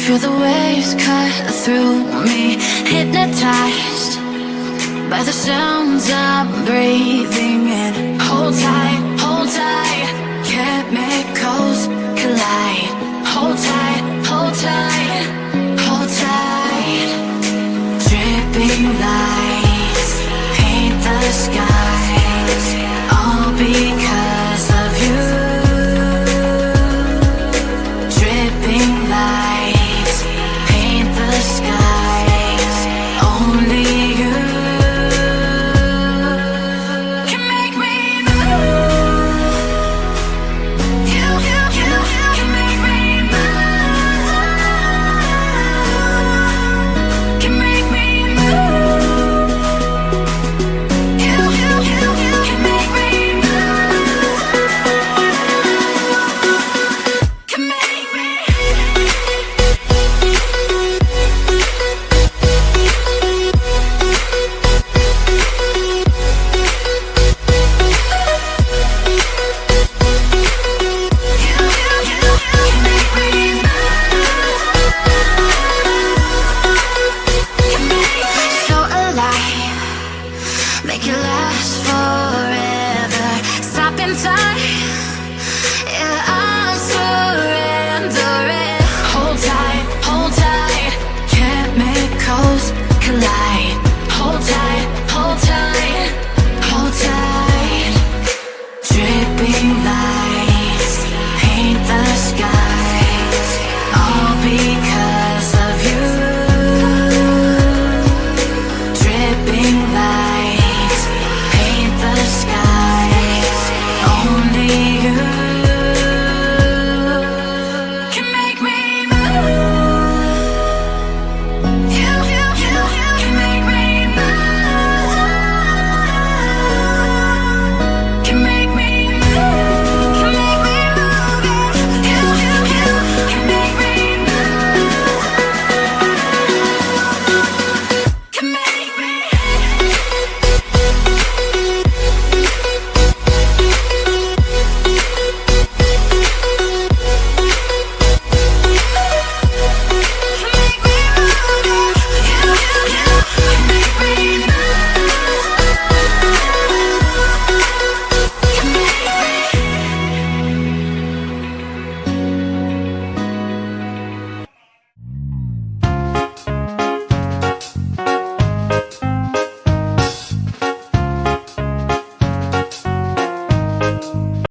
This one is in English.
Feel the waves cut through me, hypnotized by the sounds I'm breathing in. Hold tight, chemicals collide. Hold tight, hold tight, hold tight. Dripping lights paint the skies, all because of you. Dripping lights paint the skies, only you can make me move. You can make me move. Can make me move. You can make me move. Can make me. So alive, make it last forever. Stop in time.